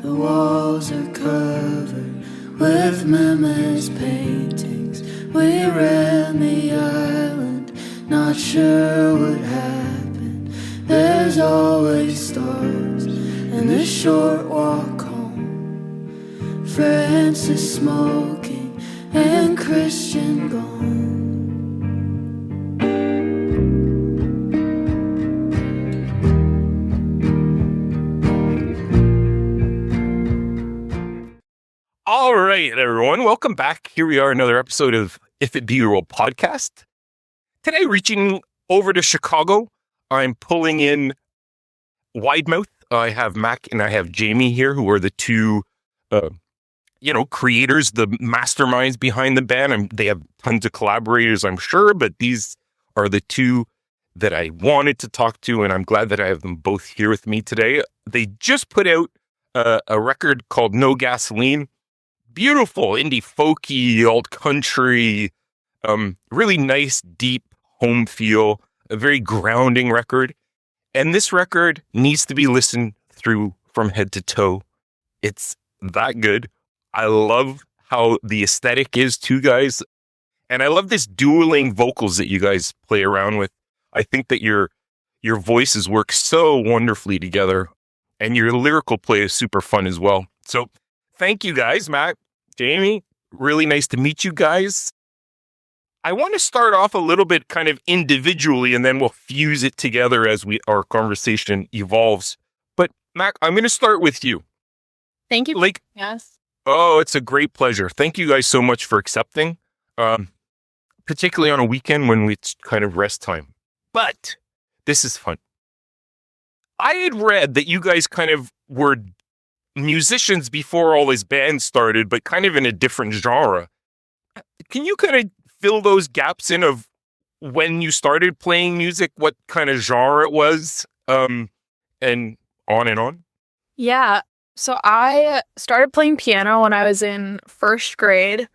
The walls are covered with memories, paintings. We ran the island, not sure what happened. There's always stars and the short walk home. Francis smoking and Christian gone. All right, everyone. Welcome back. Here we are, another episode of If It Be Your Will podcast. Today, reaching over to Chicago, I'm pulling in Widemouth. I have Mac and I have Jamie here, who are the two, creators, the masterminds behind the band. They have tons of collaborators, I'm sure, but these are the two that I wanted to talk to, and I'm glad that I have them both here with me today. They just put out a record called No Gasoline. Beautiful indie folky, alt country, really nice, deep home feel, a very grounding record. And this record needs to be listened through from head to toe. It's that good. I love how the aesthetic is too, guys. And I love this dueling vocals that you guys play around with. I think that your voices work so wonderfully together, and your lyrical play is super fun as well. So thank you guys, Matt, Jamie. Really nice to meet you guys. I want to start off a little bit kind of individually, and then we'll fuse it together as our conversation evolves. But Mac, I'm going to start with you. Thank you. Yes. Oh, it's a great pleasure. Thank you guys so much for accepting, particularly on a weekend when it's kind of rest time. But this is fun. I had read that you guys kind of were musicians before all this band started, but kind of in a different genre. Can you kind of fill those gaps in of when you started playing music, what kind of genre it was, and on and on? Yeah. So I started playing piano when I was in first grade.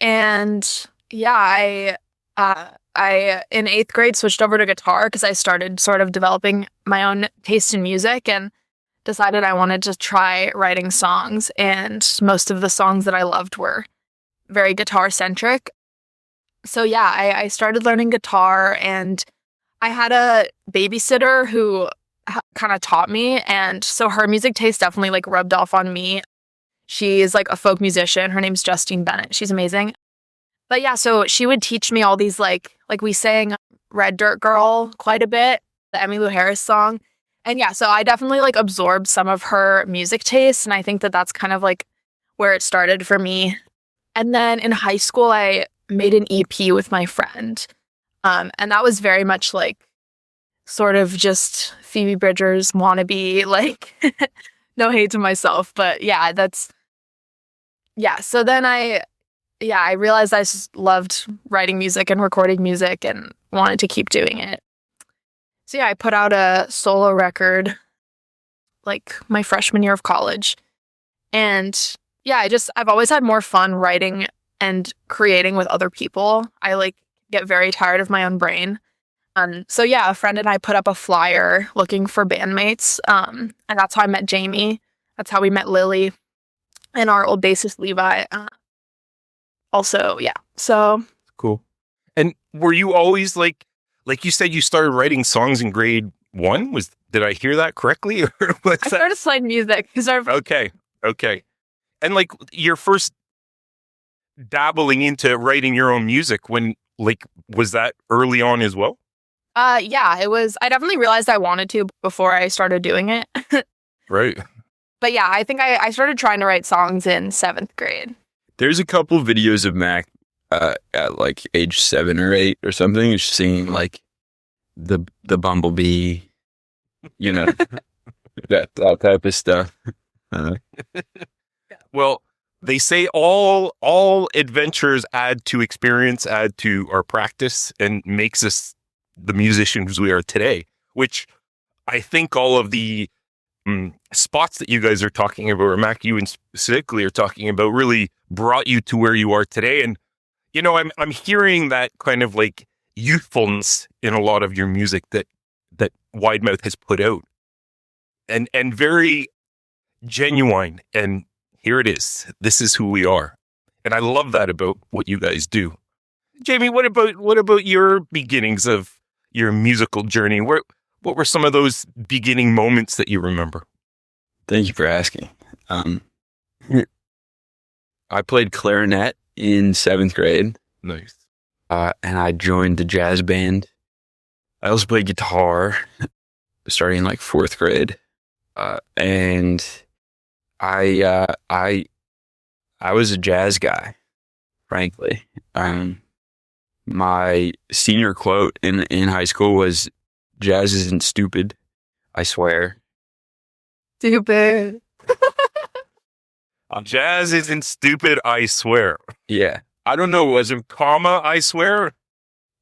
And yeah, I in eighth grade switched over to guitar because I started sort of developing my own taste in music and decided I wanted to try writing songs. And most of the songs that I loved were very guitar centric. So yeah, I started learning guitar, and I had a babysitter who kind of taught me. And so her music taste definitely like rubbed off on me. She's like a folk musician. Her name's Justine Bennett. She's amazing. But yeah, so she would teach me all these like we sang Red Dirt Girl quite a bit, the Emmylou Harris song. And yeah, so I definitely like absorbed some of her music taste. And I think that that's kind of like where it started for me. And then in high school, I made an EP with my friend. And that was very much like sort of just Phoebe Bridgers wannabe, like no hate to myself. But yeah, so then I realized I just loved writing music and recording music and wanted to keep doing it. So yeah, I put out a solo record like my freshman year of college. And yeah, I've always had more fun writing and creating with other people. I like get very tired of my own brain. So yeah, a friend and I put up a flyer looking for bandmates. And that's how I met Jamie. That's how we met Lily and our old bassist Levi. Also, yeah. So cool. And were you always like you said, you started writing songs in grade 1? Did I hear that correctly? Or what's that? I started playing music because Okay. And like your first dabbling into writing your own music, was that early on as well? Yeah, it was. I definitely realized I wanted to before I started doing it. Right. But yeah, I think I started trying to write songs in 7th grade. There's a couple videos of Mac at like age 7 or 8 or something, just singing like the Bumblebee, that type of stuff. Well, they say all adventures add to experience, add to our practice, and makes us the musicians we are today, which I think all of the spots that you guys are talking about, or Mac, you specifically are talking about, really brought you to where you are today. And, I'm hearing that kind of like youthfulness in a lot of your music that Widemouth has put out. And very, genuine, and here it is. This is who we are. And I love that about what you guys do. Jamie, what about your beginnings of your musical journey? What were some of those beginning moments that you remember? Thank you for asking. I played clarinet in 7th grade, Nice. and I joined the jazz band. I also played guitar starting in like 4th grade, and I was a jazz guy, frankly. My senior quote in high school was, "Jazz isn't stupid, I swear." Stupid. Jazz isn't stupid, I swear. Yeah. I don't know, was it comma, I swear?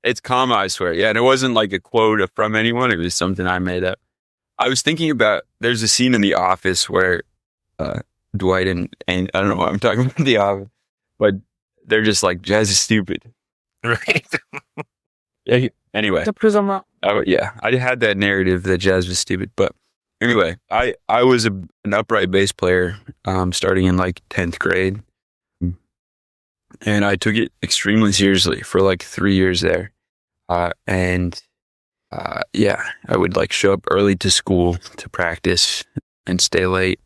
It's comma, I swear. Yeah, and it wasn't like a quote from anyone. It was something I made up. I was thinking about, there's a scene in The Office where Dwight and I don't know why I'm talking about The Office, but they're just like, jazz is stupid. Right? Yeah. Anyway. To prove I'm wrong. Oh, yeah. I had that narrative that jazz was stupid. But anyway, I was an upright bass player starting in like 10th grade. And I took it extremely seriously for like 3 years there. Yeah, I would like show up early to school to practice and stay late.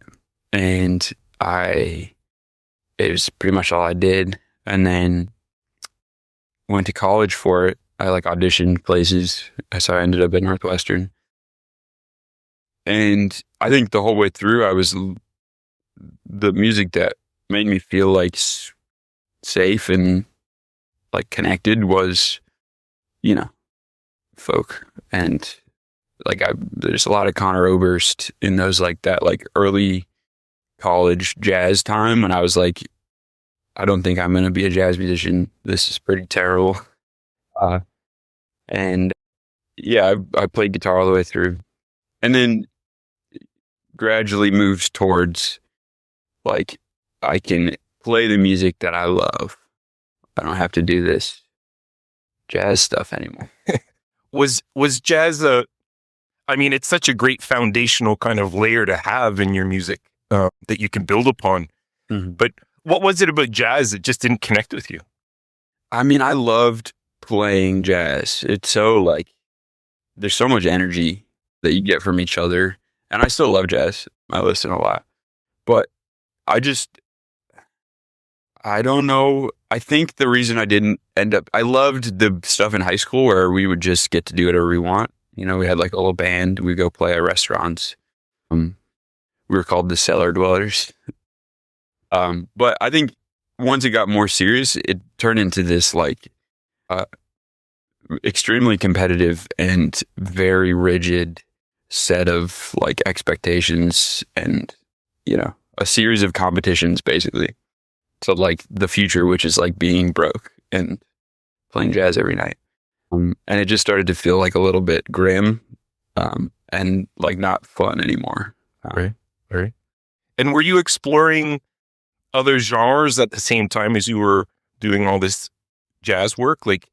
And it was pretty much all I did. And then went to college for it. I like auditioned places. So I ended up at Northwestern. And I think the whole way through, the music that made me feel like safe and like connected was, folk. And like there's a lot of Conor Oberst in those like that like early college jazz time. And I was like, I don't think I'm going to be a jazz musician. This is pretty terrible. And yeah, I played guitar all the way through, and then gradually moved towards like, I can play the music that I love. I don't have to do this jazz stuff anymore. Was jazz it's such a great foundational kind of layer to have in your music that you can build upon. Mm-hmm. But what was it about jazz that just didn't connect with you? I mean, I loved playing jazz. It's so like, there's so much energy that you get from each other. And I still love jazz. I listen a lot. But I don't know. I think the reason I didn't I loved the stuff in high school where we would just get to do whatever we want. We had like a little band. We'd go play at restaurants. We were called the Cellar Dwellers. But I think once it got more serious, it turned into this like extremely competitive and very rigid set of like expectations and, a series of competitions basically. So like the future, which is like being broke and playing jazz every night. And it just started to feel like a little bit grim and like not fun anymore. Right. And were you exploring other genres at the same time as you were doing all this jazz work? Like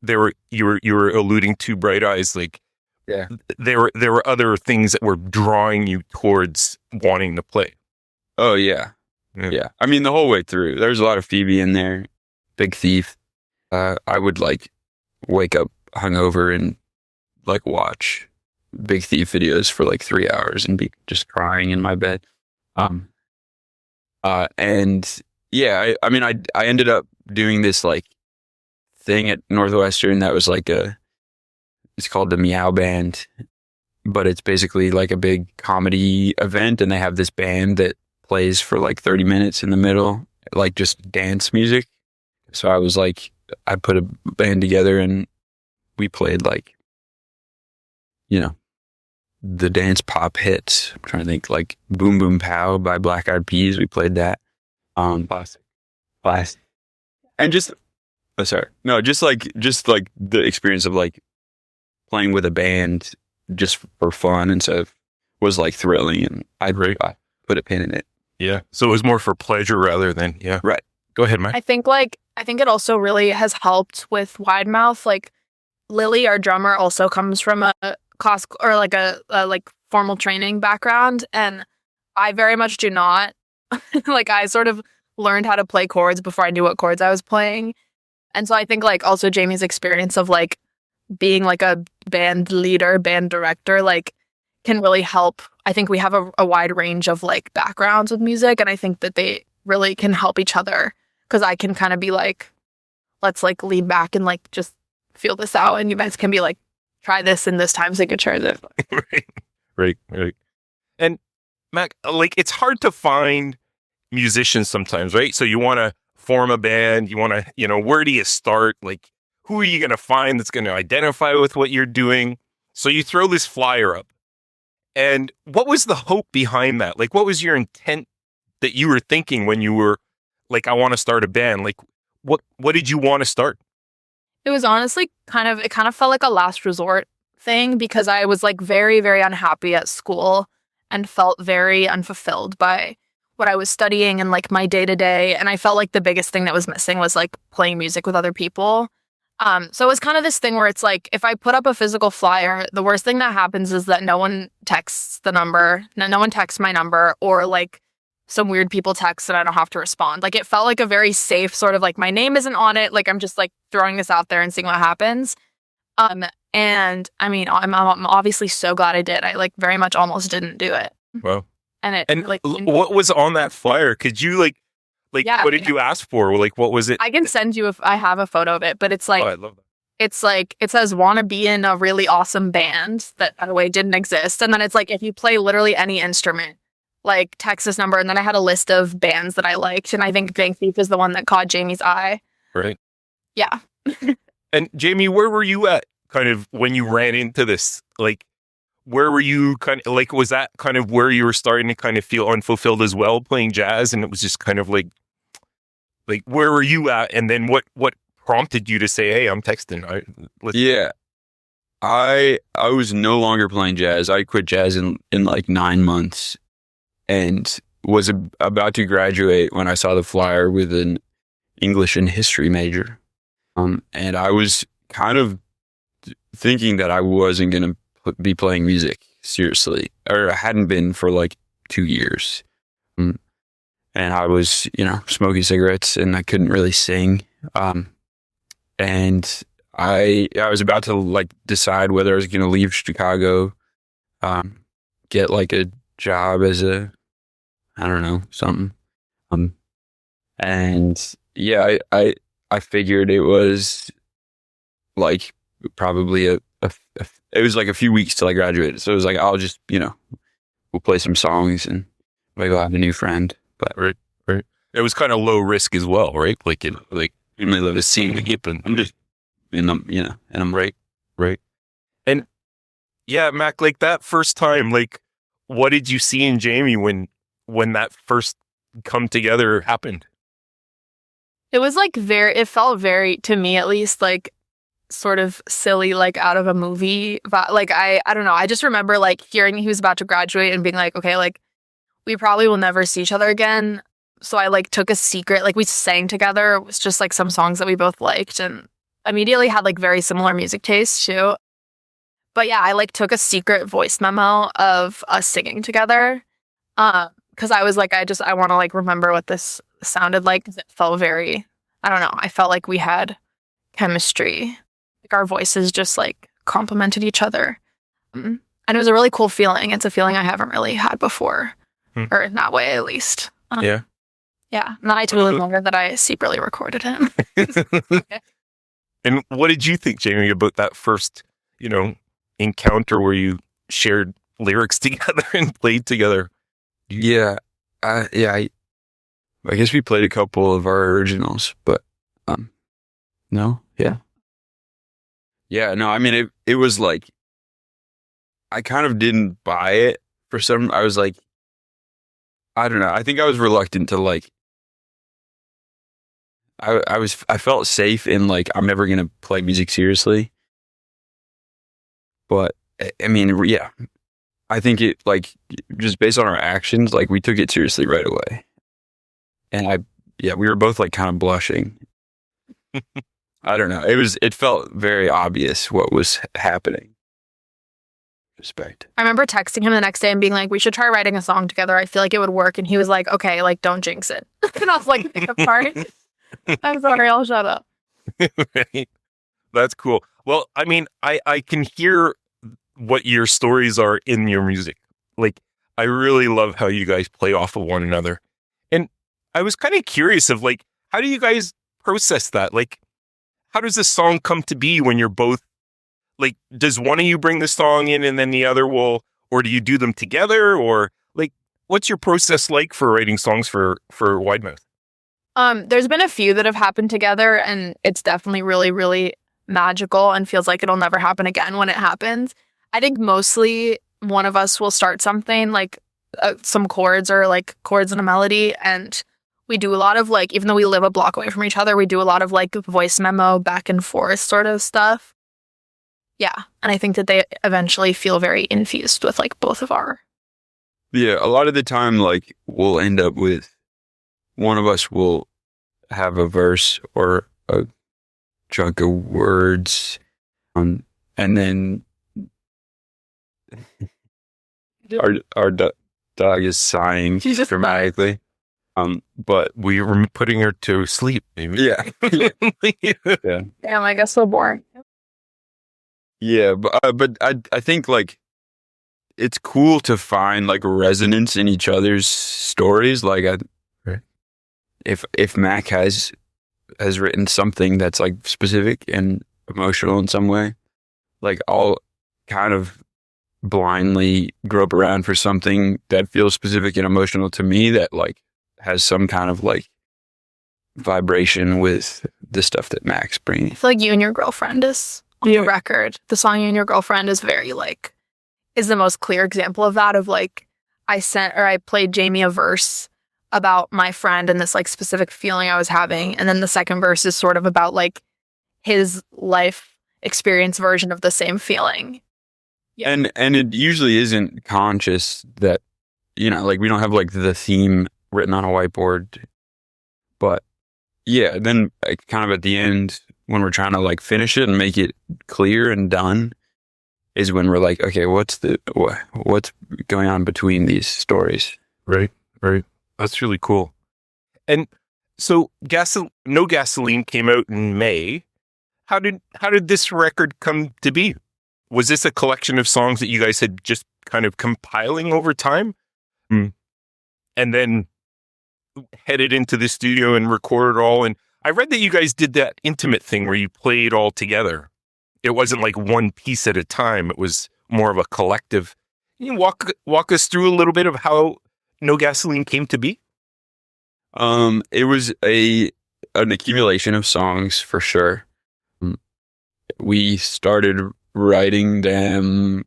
you were alluding to Bright Eyes. Like, yeah, there were other things that were drawing you towards wanting to play. Oh yeah. I mean, the whole way through, there's a lot of Phoebe in there. Big Thief. I would like wake up hungover and like watch Big Thief videos for like 3 hours and be just crying in my bed. And yeah, I ended up doing this like thing at Northwestern that was like it's called the Meow Band, but it's basically like a big comedy event, and they have this band that plays for like 30 minutes in the middle, like just dance music. So I was like, I put a band together and we played like, the dance pop hits. I'm trying to think, like Boom Boom Pow by Black Eyed Peas. We played that. Plastic. And just like the experience of like playing with a band just for fun and stuff was like thrilling, and I put a pin in it. Yeah. So it was more for pleasure rather than, yeah. Right. Go ahead, Mike. I think it also really has helped with Widemouth. Like Lily, our drummer, also comes from a classical or like a formal training background, and I very much do not. Like, I sort of learned how to play chords before I knew what chords I was playing. And so I think, like, also Jamie's experience of, like, being, like, a band leader, band director, like, can really help. I think we have a wide range of, like, backgrounds with music, and I think that they really can help each other, because I can kind of be like, let's, like, lean back and, like, just feel this out, and you guys can be like, try this in this time signature. Right. And Mac, like, it's hard to find musicians sometimes, right? So you want to form a band, you want to, where do you start? Like, who are you going to find that's going to identify with what you're doing? So you throw this flyer up. And what was the hope behind that? Like, what was your intent that you were thinking when you were like, I want to start a band? Like, what did you want to start? It was honestly it kind of felt like a last resort thing, because I was, like, very, very unhappy at school and felt very unfulfilled by what I was studying and, like, my day to day. And I felt like the biggest thing that was missing was, like, playing music with other people. So it was kind of this thing where it's like, if I put up a physical flyer, the worst thing that happens is that no one texts the number. No one texts my number, or, like, some weird people text and I don't have to respond. Like, it felt like a very safe sort of, like, my name isn't on it. Like, I'm just, like, throwing this out there and seeing what happens. And I mean, I'm obviously so glad I did. I, like, very much almost didn't do it. Wow. And like, what was on that flyer? Could you yeah, what did you ask for? Like, what was it? I can send you if I have a photo of it, but it's like, Oh, I love that. it's like, it says, want to be in a really awesome band that, by the way, didn't exist. And then it's like, if you play literally any instrument, like, text this number. And then I had a list of bands that I liked. And I think Bank Thief is the one that caught Jamie's eye. Right. Yeah. And Jamie, where were you at kind of when you ran into this? Like, where were you kind of, like, was that kind of where you were starting to kind of feel unfulfilled as well, playing jazz? And it was just kind of like where were you at? And then what prompted you to say, hey, I'm texting? Yeah. I was no longer playing jazz. I quit jazz in like 9 months, and was about to graduate when I saw the flyer with an English and history major. And I was kind of thinking that I wasn't going to be playing music seriously, or I hadn't been for like 2 years. And I was, smoking cigarettes, and I couldn't really sing. And I was about to, like, decide whether I was going to leave Chicago, get like a job as I don't know, something. And yeah, I figured it was like probably it was like a few weeks till I graduated. So it was like, I'll just, we'll play some songs and maybe I'll have a new friend. But right. It was kind of low risk as well, right? Like, you really love to see it happen. I'm just, and I'm right. And yeah, Mac, like, that first time, like, what did you see in Jamie when that first come together happened? It was like it felt very, to me at least, like, sort of silly, like, out of a movie. Like, I don't know. I just remember, like, hearing he was about to graduate and being like, okay, like, we probably will never see each other again. So I, like, took a secret, like, we sang together. It was just, like, some songs that we both liked, and immediately had, like, very similar music tastes too. But yeah, I, like, took a secret voice memo of us singing together. Because I was like, I want to, like, remember what this sounded like, because it felt very, I don't know, I felt like we had chemistry. Like, our voices just, like, complemented each other. And it was a really cool feeling. It's a feeling I haven't really had before. Or in that way, at least. Yeah. Yeah. And then I totally longer that I secretly recorded him. And what did you think, Jamie, about that first, encounter where you shared lyrics together and played together? Yeah. I guess we played a couple of our originals, but no. Yeah. Yeah, no, I mean, it was like, I kind of didn't buy it for some, I was like, I don't know. I think I was reluctant to, like, I felt safe in, like, I'm never going to play music seriously. But I mean, yeah, I think it, like, just based on our actions, like, we took it seriously right away. And we were both, like, kind of blushing. I don't know. It felt very obvious what was happening. Respect. I remember texting him the next day and being like, we should try writing a song together. I feel like it would work. And he was like, okay, like, don't jinx it. And I was like, I'm sorry. I'm sorry, I'll shut up. Right? That's cool. Well, I mean, I can hear what your stories are in your music. Like, I really love how you guys play off of one another. And I was kind of curious of like, how do you guys process that? Like, how does this song come to be when you're both, like, does one of you bring the song in and then the other will, or do you do them together? Or like, what's your process like for writing songs for Widemouth? There's been a few that have happened together, and it's definitely really, really magical and feels like it'll never happen again when it happens. I think mostly one of us will start something like some chords or like chords and a melody, and we do a lot of like, even though we live a block away from each other, we do a lot of like voice memo back and forth sort of stuff. Yeah, and I think that they eventually feel very infused with like both of our. Yeah, a lot of the time, like, we'll end up with one of us will have a verse or a chunk of words, and then our dog is sighing She's just dramatically. But We were putting her to sleep, maybe. yeah, Damn, I guess so boring. yeah. But I think like it's cool to find like resonance in each other's stories. Like, Right. if Mac has written something that's like specific and emotional in some way, like I'll kind of blindly grope around for something that feels specific and emotional to me that like has some kind of like vibration with the stuff that Mac's bringing. I feel like You and Your Girlfriend is on the record. The song You and Your Girlfriend is very like, is the most clear example of that, of like, I played Jamie a verse about my friend and this like specific feeling I was having. And then the second verse is sort of about like his life experience version of the same feeling. Yeah. And it usually isn't conscious that, you know, like we don't have like the theme written on a whiteboard. But yeah, then like, kind of at the end when we're trying to like finish it and make it clear and done is when we're like, okay, what's going on between these stories? Right. That's really cool. And so No Gasoline came out in May. How did this record come to be? Was this a collection of songs that you guys had just kind of compiling over time? And then headed into the studio and recorded all? And I read that you guys did that intimate thing where you played all together. It wasn't like one piece at a time. It was more of a collective. Can you walk us through a little bit of how No Gasoline came to be? It was an accumulation of songs for sure. We started writing them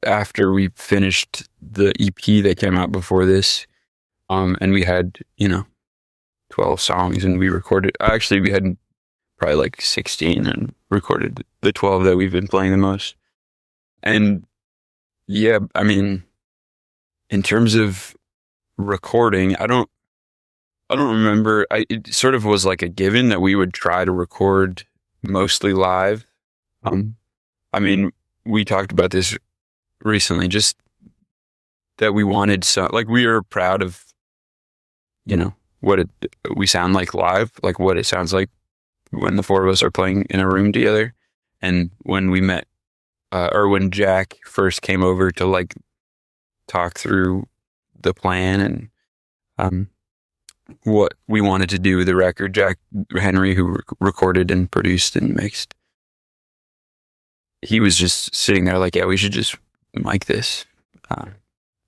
after we finished the EP that came out before this. And we had, 12 songs and we recorded. Actually, we had probably like 16 and recorded the 12 that we've been playing the most. And yeah, I mean, in terms of recording, I don't remember. It sort of was like a given that we would try to record mostly live. I mean, we talked about this recently, just that we wanted like we were proud of, what we sound like live, like what it sounds like when the four of us are playing in a room together. And when we met, or when Jack first came over to like talk through the plan and what we wanted to do with the record, Jack Henry, who recorded and produced and mixed, he was just sitting there like, yeah, we should just mic this.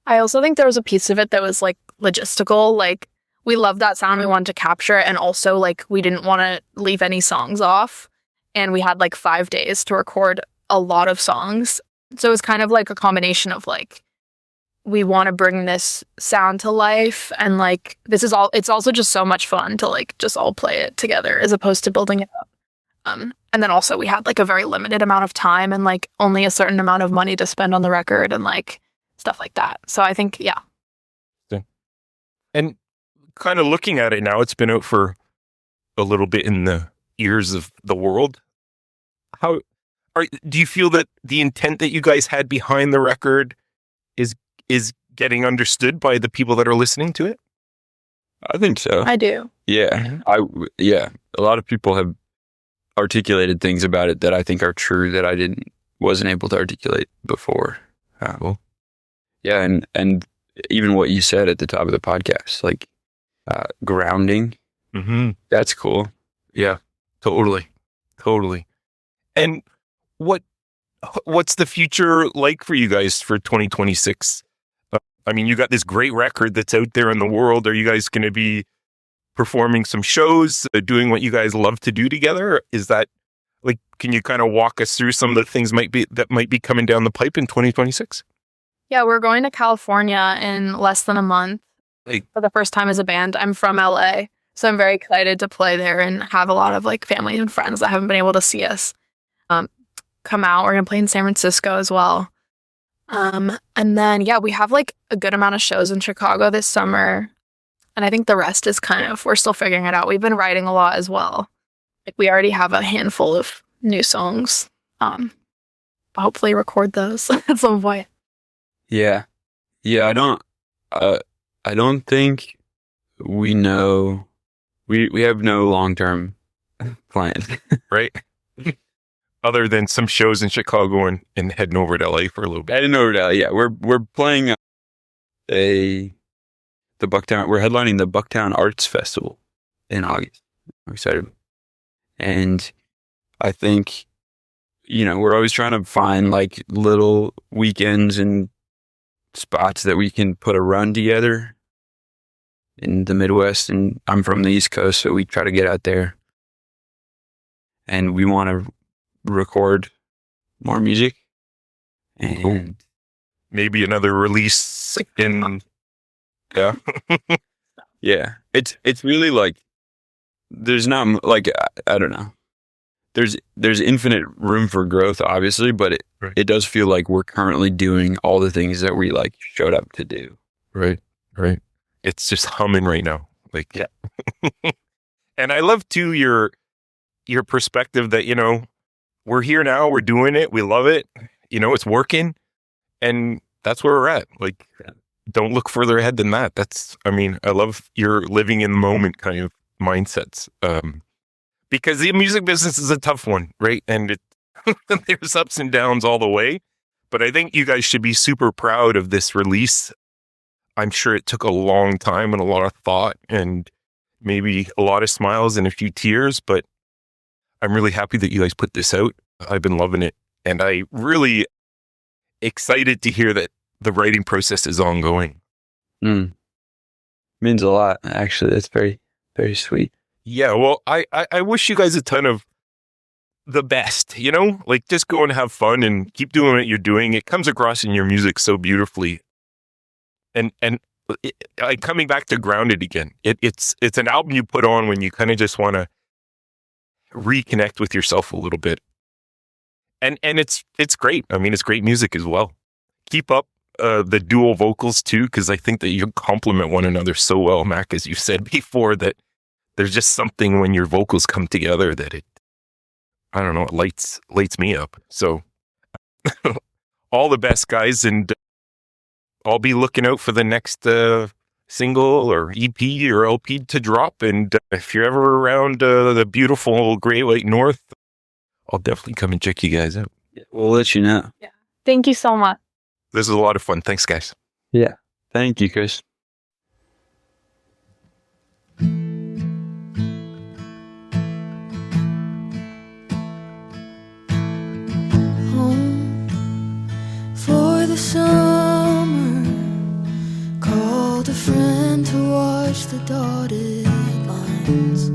I also think there was a piece of it that was like logistical. Like, we loved that sound, we wanted to capture it, and also like we didn't want to leave any songs off. And we had like 5 days to record a lot of songs. So it was kind of like a combination of like, we want to bring this sound to life, and like it's also just so much fun to like just all play it together as opposed to building it up. And then also we had like a very limited amount of time and like only a certain amount of money to spend on the record and like stuff like that. So I think, yeah. And kind of looking at it now, it's been out for a little bit in the ears of the world. How Do you feel that the intent that you guys had behind the record is getting understood by the people that are listening to it? I think so. I do. Yeah. A lot of people have articulated things about it that I think are true that I wasn't able to articulate before. Cool. Yeah, and even what you said at the top of the podcast, like grounding. Mm-hmm. That's cool. Yeah, totally. And what's the future like for you guys for 2026? I mean, you got this great record that's out there in the world. Are you guys going to be performing some shows, doing what you guys love to do together? Is that like, can you kind of walk us through some of the things that might be coming down the pipe in 2026? Yeah, we're going to California in less than a month for the first time as a band. I'm from LA, so I'm very excited to play there and have a lot of like family and friends that haven't been able to see us come out. We're going to play in San Francisco as well. And then, we have like a good amount of shows in Chicago this summer. And I think the rest is we're still figuring it out. We've been writing a lot as well. Like we already have a handful of new songs. Hopefully record those at some point. Yeah. I don't think we know. We have no long-term plans. Right? Other than some shows in Chicago and heading over to LA for a little bit. Heading over to LA, yeah. We're playing the Bucktown. We're headlining the Bucktown Arts Festival in August. I'm excited. And I think, we're always trying to find like little weekends and spots that we can put a run together in the Midwest. And I'm from the East Coast, so we try to get out there. And we want to record more music. And maybe another release in... Yeah. Yeah. It's really like, there's not like, I don't know. There's infinite room for growth, obviously, but it does feel like we're currently doing all the things that we like showed up to do. Right. It's just humming right now. Like, yeah. And I love too your perspective that, we're here now, we're doing it, we love it, it's working, and that's where we're at. Like, don't look further ahead than that. I love your living in the moment kind of mindsets. Because the music business is a tough one, right? And there's ups and downs all the way. But I think you guys should be super proud of this release. I'm sure it took a long time and a lot of thought and maybe a lot of smiles and a few tears, but I'm really happy that you guys put this out. I've been loving it. And I really excited to hear that the writing process is ongoing. Means a lot, actually. That's very, very sweet. Yeah, well, I wish you guys a ton of the best, like just go and have fun and keep doing what you're doing. It comes across in your music so beautifully. And coming back to Grounded again, it's an album you put on when you kind of just want to reconnect with yourself a little bit. And it's great. I mean, it's great music as well. Keep up the dual vocals too, because I think that you complement one another so well, Mac, as you said before, that there's just something when your vocals come together that it lights me up. So all the best, guys, and I'll be looking out for the next single or EP or LP to drop. And if you're ever around the beautiful Great White North, I'll definitely come and check you guys out. Yeah, we'll let you know. Yeah. Thank you so much. This is a lot of fun. Thanks, guys. Yeah. Thank you, Chris. For the summer, called a friend to watch the dotted lines.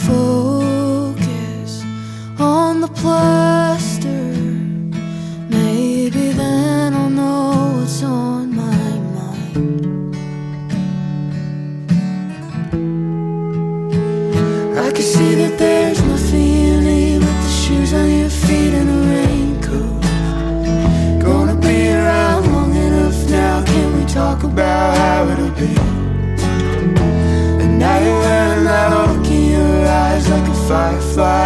Focus on the plaster. Maybe then I'll know what's on my mind. I can see that there's nothing you need but the shoes on your feet and a raincoat. Gonna be around long enough now. Can we talk about how it'll be? And now you're wearing that look in your eyes like a firefly